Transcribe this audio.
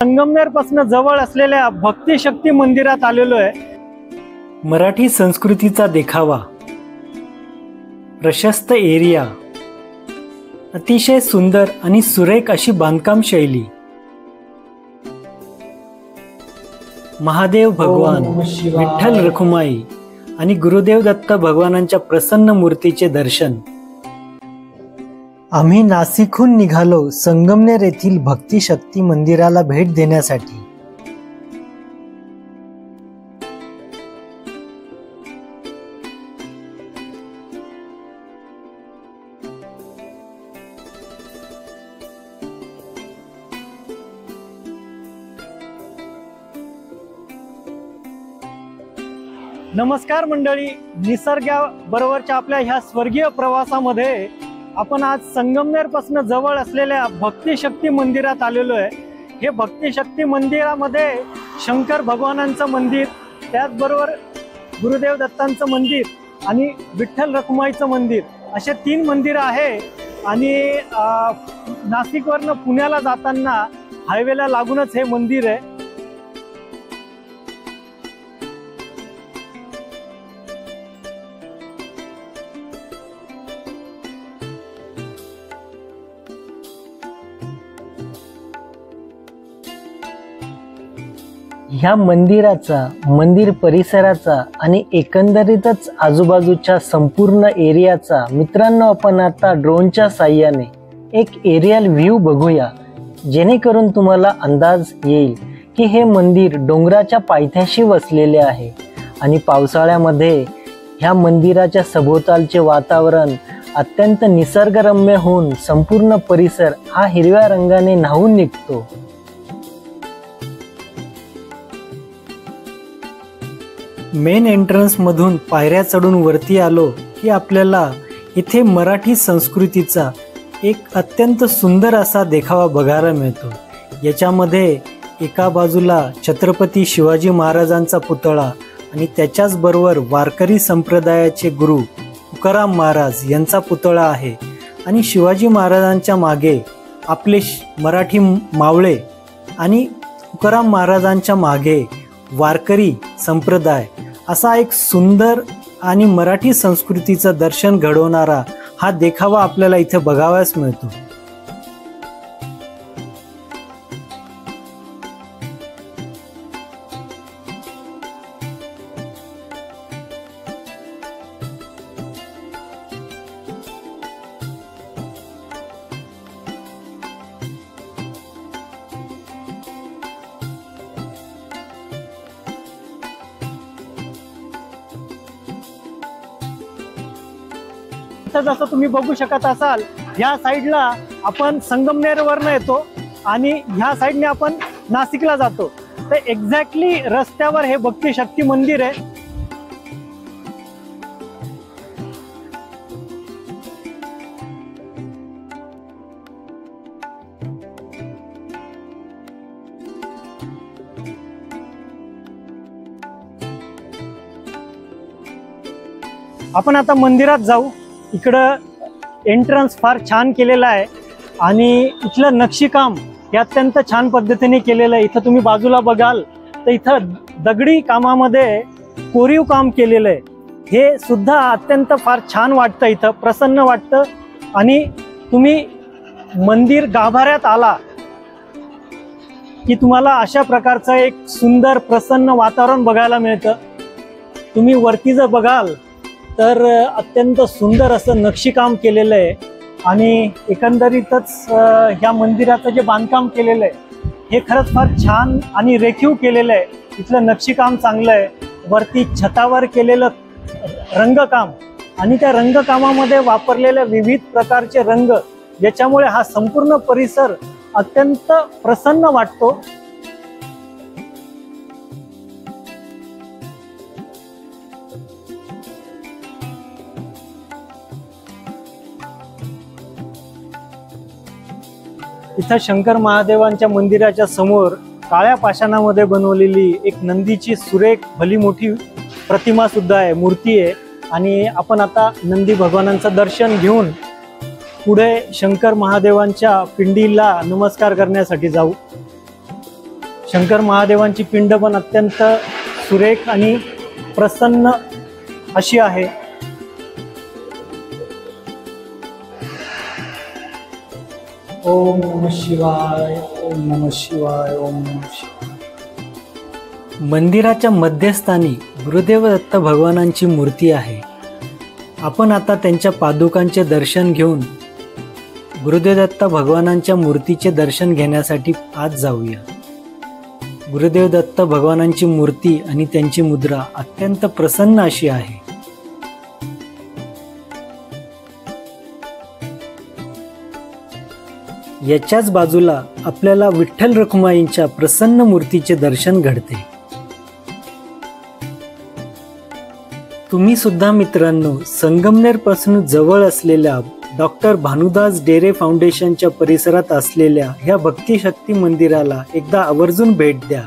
संगमनेर पासून जवळ असलेल्या भक्ती शक्ती मंदिरात आलेलो आहे। मराठी संस्कृतीचा देखावा, प्रशस्त एरिया, अतिशय सुंदर आणि सुरेख अशी बांधकाम शैली, महादेव भगवान, विठ्ठल रखुमाई आणि गुरुदेव दत्त भगवानांच्या प्रसन्न मूर्तीचे दर्शन। आम्ही नाशिकहून निघालो संगमनेर येथील भक्ती शक्ती मंदिराला भेट देण्यासाठी। नमस्कार मंडळी, निसर्गाबरोबरच्या आपल्या ह्या स्वर्गीय प्रवासामध्ये आपण आज संगमनेर पासून जवळ असलेल्या भक्ती शक्ती मंदिरात आलेलो आहे। हे भक्ती शक्ती मंदिरामध्ये शंकर भगवानांचं मंदिर, त्याचबरोबर गुरुदेव दत्तांचं मंदिर आणि विठ्ठल रखुमाईचं मंदिर असे 3 मंदिर आहे। आणि नाशिकवरनं पुण्याला जाताना हायवेला लागूनच हे मंदिर आहे। ह्या मंदिराचा, मंदिर परिसराचा आणि एकंदरीतच आजूबाजूच्या संपूर्ण एरियाचा मित्रांनो आपण आता ड्रोनच्या साहाय्याने एक एरियल व्ह्यू बघूया, जेणेकरून तुम्हाला अंदाज येईल की हे मंदिर डोंगराच्या पायथ्याशी वसलेले आहे आणि पावसाळ्यामध्ये ह्या मंदिराच्या सभोवतालचे वातावरण अत्यंत निसर्गरम्य होऊन संपूर्ण परिसर हा हिरव्या रंगाने न्हावून निघतो। मेन एंट्रन्स मधून पायऱ्या चढून वरती आलो की आपल्याला इथे मराठी संस्कृतीचा एक अत्यंत सुंदर असा देखावा बघायला मिळतो। याच्यामध्ये एका बाजूला छत्रपती शिवाजी महाराजांचा पुतळा आणि त्याच्याच बरोबर वारकरी संप्रदायाचे गुरु तुकाराम महाराज यांचा पुतळा आहे आणि शिवाजी महाराजांच्या मागे आपले मराठी मावळे आणि तुकाराम महाराजांच्या मागे वारकरी संप्रदाय असा एक सुंदर आणि मराठी संस्कृतीचं दर्शन घडवणारा हा देखावा आपल्याला इथे बघावयास मिळतो। जसं तुम्ही बघू शकत असाल, ह्या साईडला आपण संगमनेरवरनं येतो आणि ह्या साईडने आपण नाशिकला जातो। तर एक्झॅक्टली रस्त्यावर हे भक्ती शक्ती मंदिर आहे। आपण आता मंदिरात जाऊ। इकडं एंट्रन्स फार छान केलेला आहे आणि इथलं नक्षीकाम हे अत्यंत छान पद्धतीने केलेलं आहे। इथं तुम्ही बाजूला बघाल तर इथं दगडी कामामध्ये कोरीव काम केलेलं आहे। हे सुद्धा अत्यंत फार छान वाटतं, इथं प्रसन्न वाटतं। आणि तुम्ही मंदिर गाभाऱ्यात आला की तुम्हाला अशा प्रकारचं एक सुंदर प्रसन्न वातावरण बघायला मिळतं। तुम्ही वरती जर बघाल तर अत्यंत सुंदर असं नक्षीकाम केलेलं आहे आणि एकंदरीतच ह्या मंदिराचं जे बांधकाम केलेलं आहे हे खरंच फार छान आणि रेखीव केलेलं आहे। इथलं नक्षीकाम चांगलं आहे। वरती छतावर केलेलं रंगकाम आणि त्या रंगकामामध्ये वापरलेले विविध प्रकारचे रंग, ज्याच्यामुळे हा संपूर्ण परिसर अत्यंत प्रसन्न वाटतो। इथं शंकर महादेवांच्या मंदिराच्या समोर काळ्या पाषाणामध्ये बनवलेली एक नंदीची सुरेख भली मोठी प्रतिमा सुद्धा आहे, मूर्ती आहे। आणि आपण आता नंदी भगवानांचं दर्शन घेऊन पुढे शंकर महादेवांच्या पिंडीला नमस्कार करण्यासाठी जाऊ। शंकर महादेवांची पिंड पण अत्यंत सुरेख आणि प्रसन्न अशी आहे. ओम नमः शिवाय, ओम नमः शिवाय, ओम नमः शिवाय. मंदिराच्या मध्यस्थानी गुरुदेव दत्त भगवानांची मूर्ती आहे. आपण आता त्यांच्या पादुकांचे दर्शन घेऊन गुरुदेव दत्त भगवानांच्या मूर्तीचे दर्शन घेण्यासाठी आज जाऊया. गुरुदेव दत्त भगवानांची मूर्ती आणि त्यांची मुद्रा अत्यंत प्रसन्न अशी आहे. याच्याच बाजूला आपल्याला विठ्ठल रखुमाईंच्या प्रसन्न मूर्तीचे दर्शन घडते. तुम्ही सुद्धा मित्रांनो संगमनेर पासून जवळ असलेल्या डॉक्टर भानुदास डेरे फाउंडेशनच्या परिसरात असलेल्या ह्या भक्ती शक्ती मंदिराला एकदा आवर्जून भेट द्या.